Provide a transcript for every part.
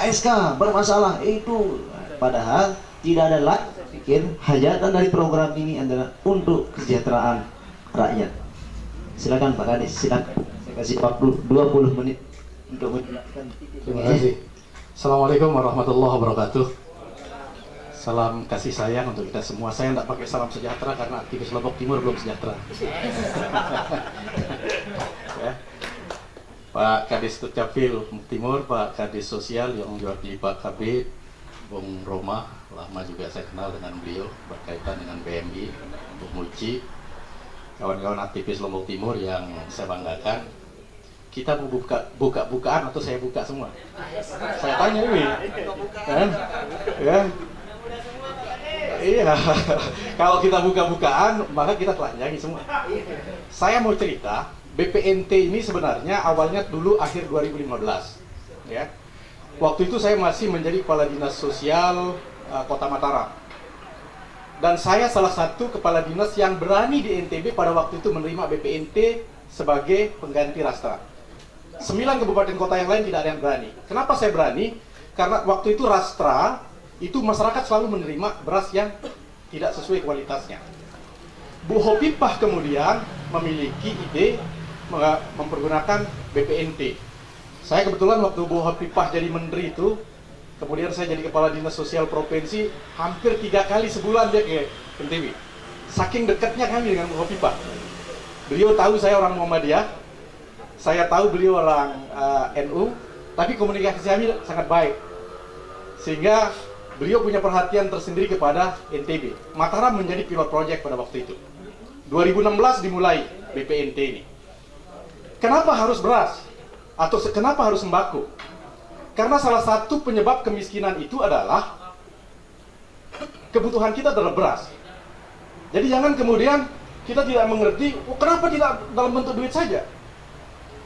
KSK bermasalah itu, padahal tidak ada lagi pikir hajatan dari program ini adalah untuk kesejahteraan rakyat. Silakan Pak Kadis, silakan. Saya kasih 20 menit untuk menjelaskan. Terima kasih. Assalamualaikum warahmatullahi wabarakatuh. Salam kasih sayang untuk kita semua. Saya tidak pakai salam sejahtera karena aktivis Lombok Timur belum sejahtera. Ya. Pak Kadis Dukcapil Timur, Pak Kadis Sosial yang diwakili Pak Kabid, Bung Roma, lama juga saya kenal dengan beliau berkaitan dengan BMI, Bung Muci, kawan-kawan aktivis Lombok Timur yang saya banggakan. Kita mau buka-bukaan atau saya buka semua? Saya tanya ini, kan? Ya. Iya, kalau kita buka-bukaan maka kita telanjangi semua. Saya mau cerita, BPNT ini sebenarnya awalnya dulu akhir 2015, ya. Waktu itu saya masih menjadi Kepala Dinas Sosial Kota Mataram. Dan saya salah satu kepala dinas yang berani di NTB pada waktu itu menerima BPNT sebagai pengganti Rastra. 9 kabupaten kota yang lain tidak ada yang berani. Kenapa saya berani? Karena waktu itu Rastra, itu masyarakat selalu menerima beras yang tidak sesuai kualitasnya. Bu Hopipah kemudian memiliki ide mempergunakan BPNT. Saya kebetulan waktu Bu Hopipah jadi menteri itu, kemudian saya jadi kepala dinas sosial provinsi, hampir 3 kali sebulan dia ke NTB. Saking dekatnya kami dengan Bu Hopipah. Beliau tahu saya orang Muhammadiyah, saya tahu beliau orang NU, tapi komunikasi kami sangat baik. Sehingga beliau punya perhatian tersendiri kepada NTB. Mataram menjadi pilot project pada waktu itu. 2016 dimulai BPNT ini. Kenapa harus beras? Atau kenapa harus sembako? Karena salah satu penyebab kemiskinan itu adalah kebutuhan kita adalah beras. Jadi jangan kemudian kita tidak mengerti, kenapa tidak dalam bentuk duit saja?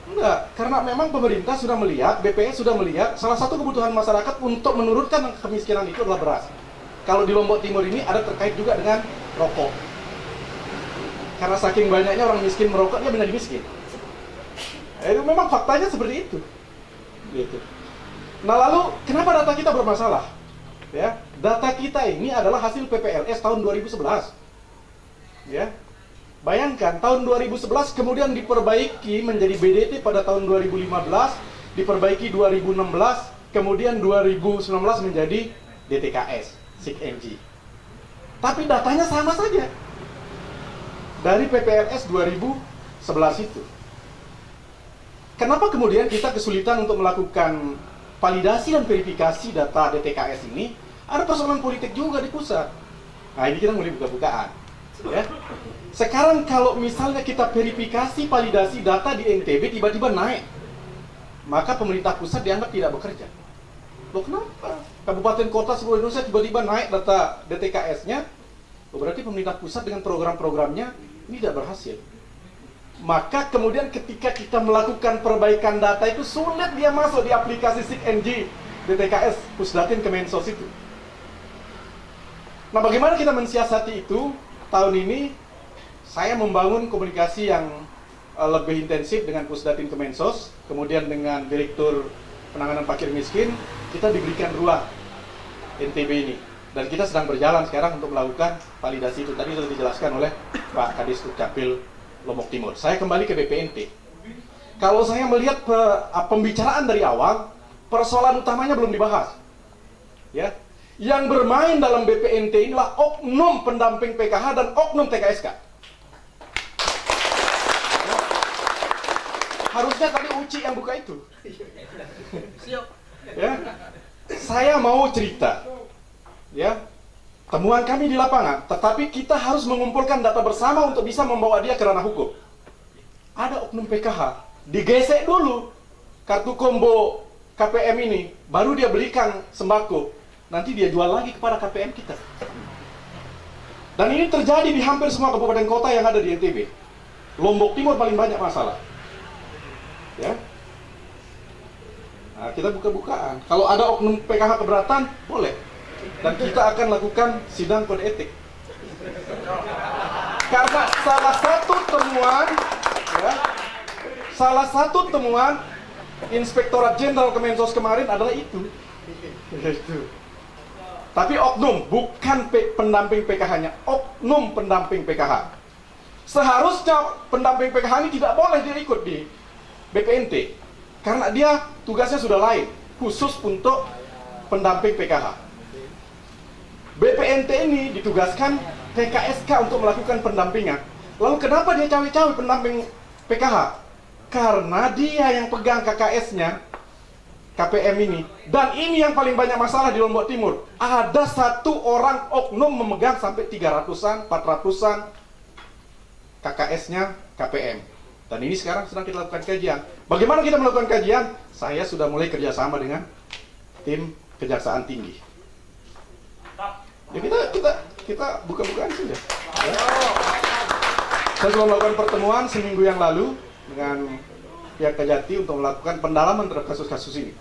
Enggak, karena memang pemerintah sudah melihat, BPS sudah melihat, salah satu kebutuhan masyarakat untuk menurunkan kemiskinan itu adalah beras. Kalau di Lombok Timur ini ada terkait juga dengan rokok. Karena saking banyaknya orang miskin merokok, dia menjadi miskin. Itu memang faktanya seperti itu. Gitu. Nah lalu, kenapa data kita bermasalah? Ya, data kita ini adalah hasil PPLS tahun 2011. Ya. Bayangkan, tahun 2011 kemudian diperbaiki menjadi BDT pada tahun 2015, diperbaiki 2016, kemudian 2019 menjadi DTKS, SIG-NG. Tapi datanya sama saja. Dari PPLS 2011 itu. Kenapa kemudian kita kesulitan untuk melakukan validasi dan verifikasi data DTKS ini? Ada persoalan politik juga di pusat. Nah ini kita mulai buka-bukaan. Ya. Sekarang kalau misalnya kita verifikasi validasi data di NTB tiba-tiba naik, maka pemerintah pusat dianggap tidak bekerja. Loh kenapa? Kabupaten kota seluruh Indonesia tiba-tiba naik data DTKS-nya, berarti pemerintah pusat dengan program-programnya ini tidak berhasil. Maka kemudian ketika kita melakukan perbaikan data itu sulit dia masuk di aplikasi SIG-NG DTKS Pusdatin Kemensos itu. Nah bagaimana kita mensiasati itu? Tahun ini saya membangun komunikasi yang lebih intensif dengan Pusdatin Kemensos, kemudian dengan Direktur Penanganan Fakir Miskin, kita diberikan ruang NTB ini. Dan kita sedang berjalan sekarang untuk melakukan validasi itu. Tadi sudah dijelaskan oleh Pak Kadis Dukcapil Lombok Timur. Saya kembali ke BPNT. Kalau saya melihat pembicaraan dari awal, persoalan utamanya belum dibahas. Ya, yang bermain dalam BPNT inilah oknum pendamping PKH dan oknum TKSK. Harusnya tadi Uci yang buka itu. Ya, saya mau cerita. Ya, temuan kami di lapangan, tetapi kita harus mengumpulkan data bersama untuk bisa membawa dia ke ranah hukum. Ada oknum PKH, digesek dulu kartu combo KPM ini, baru dia belikan sembako, nanti dia jual lagi kepada KPM kita. Dan ini terjadi di hampir semua kabupaten kota yang ada di NTB. Lombok Timur paling banyak masalah. Ya. Nah, kita buka-bukaan. Kalau ada oknum PKH keberatan, boleh. Dan kita akan lakukan sidang kode etik. Karena salah satu temuan Inspektorat Jenderal Kemensos kemarin adalah itu. Itu. Tapi oknum, bukan pendamping PKH-nya, oknum pendamping PKH. Seharusnya pendamping PKH ini tidak boleh dia ikut di BPNT, karena dia tugasnya sudah lain, khusus untuk pendamping PKH. BPNT ini ditugaskan PKSK untuk melakukan pendampingan. Lalu kenapa dia cawe-cawe pendamping PKH? Karena dia yang pegang KKS-nya, KPM ini. Dan ini yang paling banyak masalah di Lombok Timur. Ada satu orang oknum memegang sampai 300-an, 400-an KKS-nya KPM. Dan ini sekarang sedang kita lakukan kajian. Bagaimana kita melakukan kajian? Saya sudah mulai kerjasama dengan tim Kejaksaan Tinggi. Ya kita buka-bukaan saja. Ya. Saya sudah melakukan pertemuan seminggu yang lalu dengan pihak Kejati untuk melakukan pendalaman terhadap kasus-kasus ini.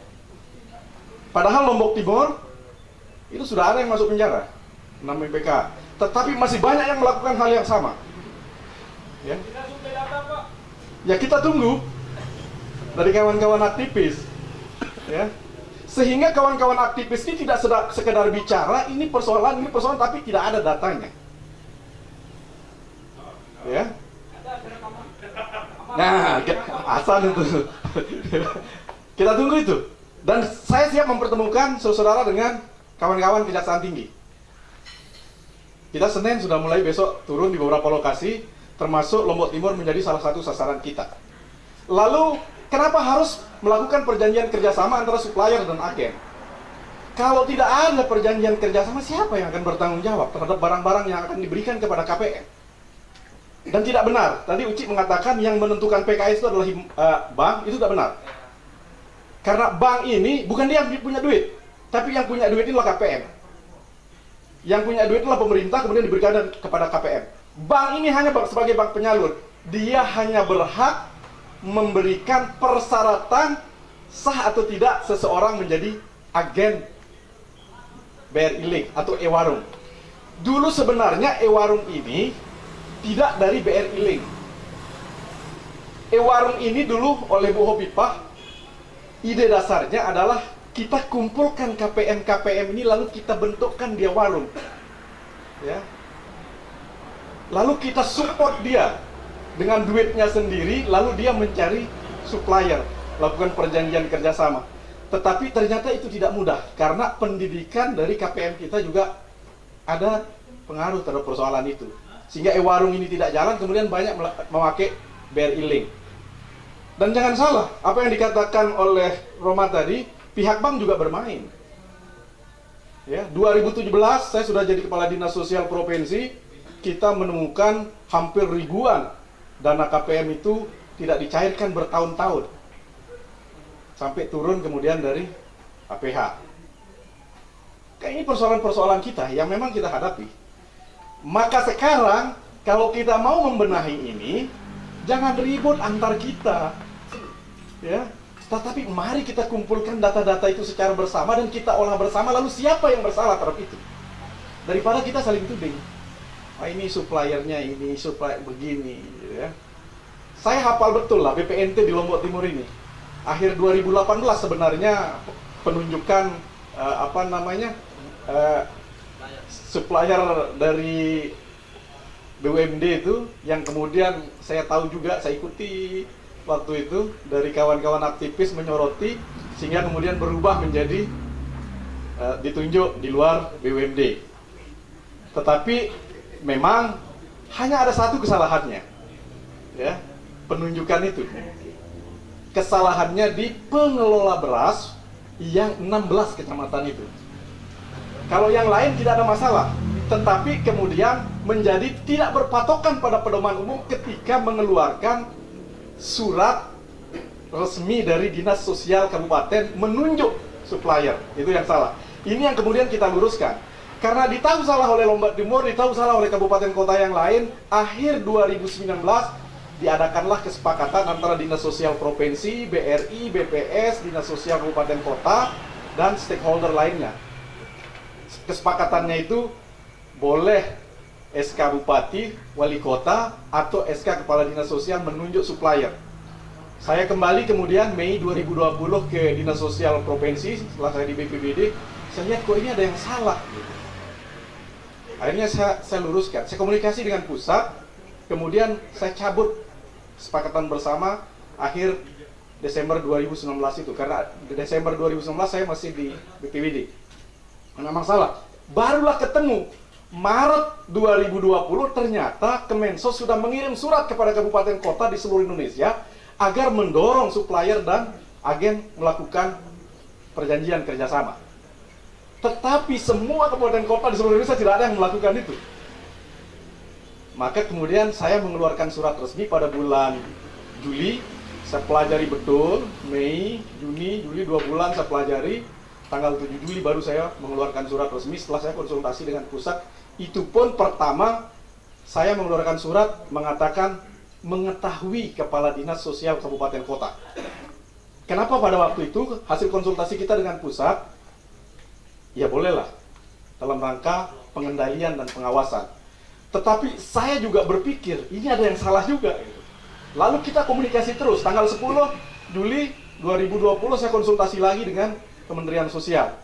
Padahal Lombok Timur itu sudah ada yang masuk penjara, 6 MPK. Tetapi masih banyak yang melakukan hal yang sama. Ya, ya kita tunggu dari kawan-kawan aktivis. Ya. Sehingga kawan-kawan aktivis ini tidak sekedar bicara ini persoalan, tapi tidak ada datanya. Ya. Nah, asal itu. Kita tunggu itu. Dan saya siap mempertemukan saudara dengan kawan-kawan Kejaksaan Tinggi. Kita Senin sudah mulai besok turun di beberapa lokasi, termasuk Lombok Timur menjadi salah satu sasaran kita. Lalu, kenapa harus melakukan perjanjian kerjasama antara supplier dan agen? Kalau tidak ada perjanjian kerjasama, siapa yang akan bertanggung jawab terhadap barang-barang yang akan diberikan kepada KPM? Dan tidak benar. Tadi Uci mengatakan yang menentukan PKS itu adalah bank, itu tidak benar. Karena bank ini bukan dia yang punya duit, tapi yang punya duit inilah KPM. Yang punya duit inilah pemerintah, kemudian diberikan kepada KPM. Bank ini hanya sebagai bank penyalur. Dia hanya berhak memberikan persyaratan sah atau tidak seseorang menjadi agen BRI Link atau e-warung. Dulu sebenarnya e-warung ini tidak dari BRI Link. E-warung ini dulu oleh Bu Hopipah, ide dasarnya adalah kita kumpulkan KPM ini lalu kita bentukkan dia warung. Ya. Lalu kita support dia dengan duitnya sendiri, lalu dia mencari supplier, lakukan perjanjian kerjasama. Tetapi ternyata itu tidak mudah, karena pendidikan dari KPM kita juga ada pengaruh terhadap persoalan itu. Sehingga e-warung ini tidak jalan, kemudian banyak memakai BRI Link. Dan jangan salah, apa yang dikatakan oleh Roma tadi, pihak bank juga bermain. Ya, 2017 saya sudah jadi Kepala Dinas Sosial Provinsi, kita menemukan hampir ribuan dana KPM itu tidak dicairkan bertahun-tahun. Sampai turun kemudian dari APH. Kayak ini persoalan-persoalan kita yang memang kita hadapi. Maka sekarang, kalau kita mau membenahi ini, jangan ribut antar kita. Ya, tetapi mari kita kumpulkan data-data itu secara bersama dan kita olah bersama, lalu siapa yang bersalah terhadap itu? Daripada kita saling tuding. Ah, ini suppliernya, ini supplier begini, gitu ya. Saya hafal betul lah BPNT di Lombok Timur ini. Akhir 2018 sebenarnya penunjukan supplier dari BUMD itu yang kemudian saya tahu juga, saya ikuti waktu itu dari kawan-kawan aktivis menyoroti sehingga kemudian berubah menjadi ditunjuk di luar BUMD. Tetapi memang hanya ada satu kesalahannya, ya, penunjukan itu. Kesalahannya di pengelola beras yang 16 kecamatan itu. Kalau yang lain tidak ada masalah, tetapi kemudian menjadi tidak berpatokan pada pedoman umum ketika mengeluarkan surat resmi dari Dinas Sosial Kabupaten menunjuk supplier. Itu yang salah. Ini yang kemudian kita luruskan. Karena ditahu salah oleh Lombok Timur, ditahu salah oleh kabupaten kota yang lain, akhir 2019 diadakanlah kesepakatan antara Dinas Sosial Provinsi, BRI, BPS, Dinas Sosial Kabupaten Kota, dan stakeholder lainnya. Kesepakatannya itu boleh SK Bupati, Wali Kota, atau SK Kepala Dinas Sosial menunjuk supplier. Saya kembali kemudian Mei 2020 ke Dinas Sosial Provinsi setelah saya di BPBD. Saya lihat kok ini ada yang salah. Akhirnya saya luruskan, saya komunikasi dengan pusat, kemudian saya cabut kesepakatan bersama akhir Desember 2019 itu. Karena di Desember 2019 saya masih di BPBD. Memang salah. Barulah ketemu Maret 2020 ternyata Kemensos sudah mengirim surat kepada kabupaten kota di seluruh Indonesia agar mendorong supplier dan agen melakukan perjanjian kerjasama. Tetapi semua kabupaten kota di seluruh Indonesia tidak ada yang melakukan itu. Maka kemudian saya mengeluarkan surat resmi pada bulan Juli. Saya pelajari betul, Mei, Juni, Juli 2 bulan saya pelajari. Tanggal 7 Juli baru saya mengeluarkan surat resmi setelah saya konsultasi dengan pusat. Itu pun pertama saya mengeluarkan surat mengatakan mengetahui Kepala Dinas Sosial Kabupaten Kota. Kenapa pada waktu itu hasil konsultasi kita dengan pusat, ya bolehlah dalam rangka pengendalian dan pengawasan. Tetapi saya juga berpikir ini ada yang salah juga. Lalu kita komunikasi terus. Tanggal 10 Juli 2020 saya konsultasi lagi dengan Kementerian Sosial.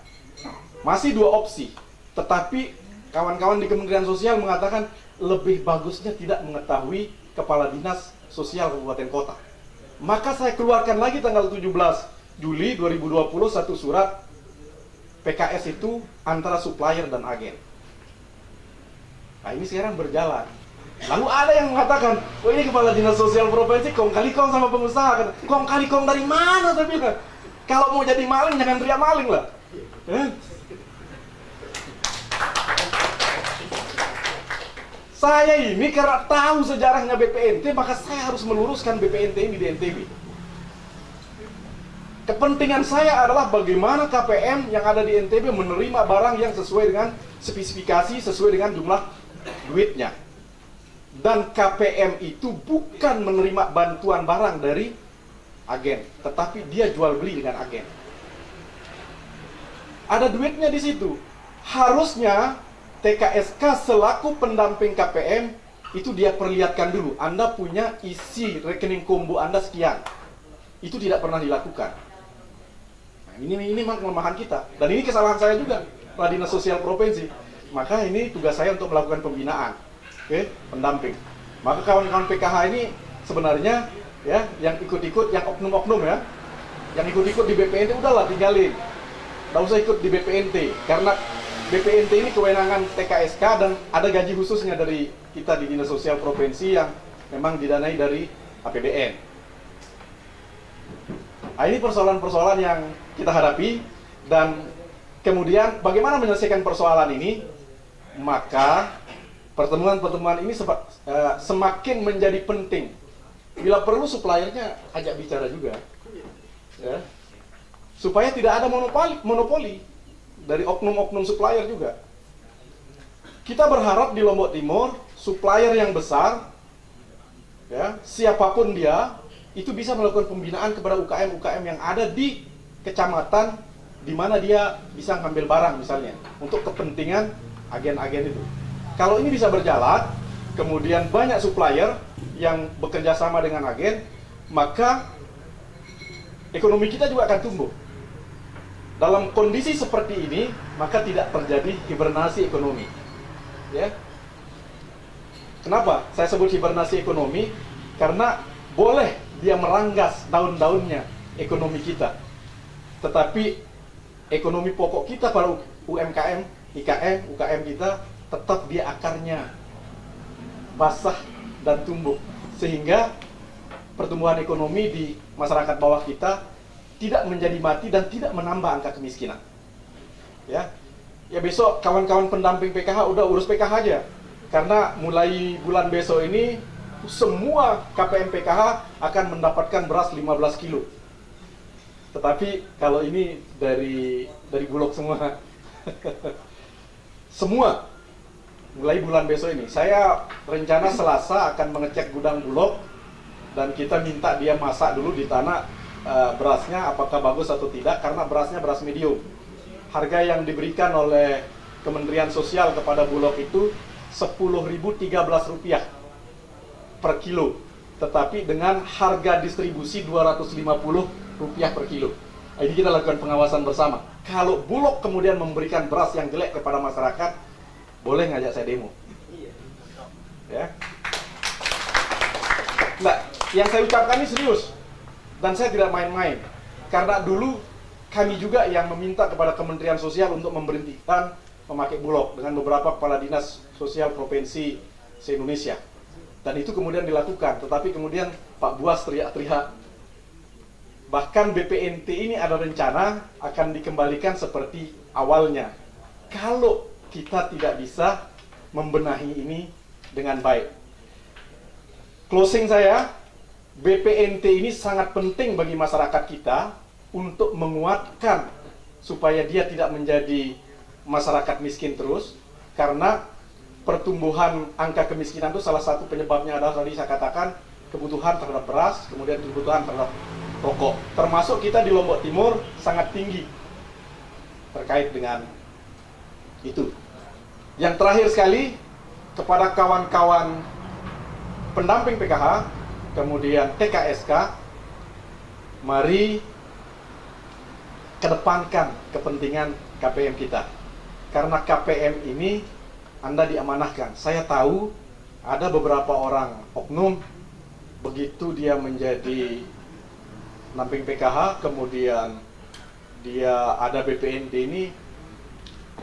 Masih 2 opsi. Tetapi kawan-kawan di Kementerian Sosial mengatakan lebih bagusnya tidak mengetahui Kepala Dinas Sosial Kabupaten Kota. Maka saya keluarkan lagi tanggal 17 Juli 2020 satu surat PKS itu antara supplier dan agen. Nah ini sekarang berjalan. Lalu ada yang mengatakan, oh ini Kepala Dinas Sosial Provinsi kong kali kong sama pengusaha. Kong kali kong dari mana? Saya bilang, kalau mau jadi maling jangan teriak maling lah. Saya ini karena tahu sejarahnya BPNT, maka saya harus meluruskan BPNT ini di NTB. Kepentingan saya adalah bagaimana KPM yang ada di NTB menerima barang yang sesuai dengan spesifikasi, sesuai dengan jumlah duitnya. Dan KPM itu bukan menerima bantuan barang dari agen, tetapi dia jual beli dengan agen. Ada duitnya di situ. Harusnya TKSK selaku pendamping KPM itu dia perlihatkan dulu, Anda punya isi rekening kombo Anda sekian. Itu tidak pernah dilakukan. Nah, ini memang kelemahan kita. Dan ini kesalahan saya juga, Kepala Dinas Sosial Provinsi. Maka ini tugas saya untuk melakukan pembinaan, pendamping. Maka kawan-kawan PKH ini sebenarnya ya, yang ikut-ikut, yang oknum-oknum ya, yang ikut-ikut di BPNT udahlah tinggalin. Nggak usah ikut di BPNT, karena BPNT ini kewenangan TKSK dan ada gaji khususnya dari kita di Dinas Sosial Provinsi yang memang didanai dari APBN. Nah, ini persoalan-persoalan yang kita hadapi dan kemudian bagaimana menyelesaikan persoalan ini? Maka pertemuan-pertemuan ini semakin menjadi penting. Bila perlu suppliernya ajak bicara juga, ya, supaya tidak ada monopoli dari oknum-oknum supplier juga. Kita berharap di Lombok Timur, supplier yang besar, ya, siapapun dia, itu bisa melakukan pembinaan kepada UKM-UKM yang ada di kecamatan di mana dia bisa ngambil barang misalnya, untuk kepentingan agen-agen itu. Kalau ini bisa berjalan, kemudian banyak supplier yang bekerja sama dengan agen, maka ekonomi kita juga akan tumbuh. Dalam kondisi seperti ini, maka tidak terjadi hibernasi ekonomi. Ya. Kenapa saya sebut hibernasi ekonomi? Karena boleh dia meranggas daun-daunnya ekonomi kita. Tetapi ekonomi pokok kita para UMKM, IKM, UKM kita tetap dia akarnya basah dan tumbuh. Sehingga pertumbuhan ekonomi di masyarakat bawah kita tidak menjadi mati dan tidak menambah angka kemiskinan. Ya besok kawan-kawan pendamping PKH udah urus PKH aja. Karena mulai bulan besok ini semua KPM PKH akan mendapatkan beras 15 kilo. Tetapi kalau ini dari Bulog semua. Semua mulai bulan besok ini. Saya rencana Selasa akan mengecek gudang Bulog dan kita minta dia masak dulu di tanah berasnya apakah bagus atau tidak, karena berasnya beras medium. Harga yang diberikan oleh Kementerian Sosial kepada Bulog itu Rp10.013 per kilo. tetapi dengan harga distribusi Rp250 per kilo. Ini kita lakukan pengawasan bersama. Kalau Bulog kemudian memberikan beras yang jelek kepada masyarakat, boleh ngajak saya demo. Ya. Nah, yang saya ucapkan ini serius, dan saya tidak main-main. Karena dulu kami juga yang meminta kepada Kementerian Sosial untuk memberhentikan memakai Bulog dengan beberapa kepala dinas sosial provinsi se-Indonesia. Dan itu kemudian dilakukan, tetapi kemudian Pak Buas teriak-teriak. Bahkan BPNT ini ada rencana akan dikembalikan seperti awalnya. Kalau kita tidak bisa membenahi ini dengan baik. Closing saya, BPNT ini sangat penting bagi masyarakat kita untuk menguatkan supaya dia tidak menjadi masyarakat miskin terus, karena pertumbuhan angka kemiskinan itu salah satu penyebabnya adalah tadi saya katakan kebutuhan terhadap beras, kemudian kebutuhan terhadap rokok. Termasuk kita di Lombok Timur sangat tinggi terkait dengan itu. Yang terakhir sekali, kepada kawan-kawan pendamping PKH, kemudian TKSK, mari kedepankan kepentingan KPM kita. Karena KPM ini Anda diamanahkan. Saya tahu ada beberapa orang oknum, begitu dia menjadi pendamping PKH, kemudian dia ada BPNT ini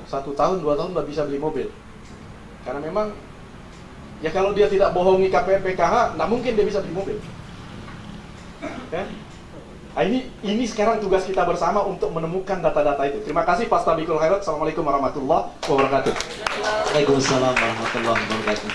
1 tahun, 2 tahun nggak bisa beli mobil. Karena memang, ya kalau dia tidak bohongi KPM PKH, nggak mungkin dia bisa beli mobil. Ya? Nah, ini sekarang tugas kita bersama untuk menemukan data-data itu. Terima kasih Pak Stabikul Khairat. Assalamualaikum warahmatullahi wabarakatuh. Waalaikumsalam warahmatullahi wabarakatuh.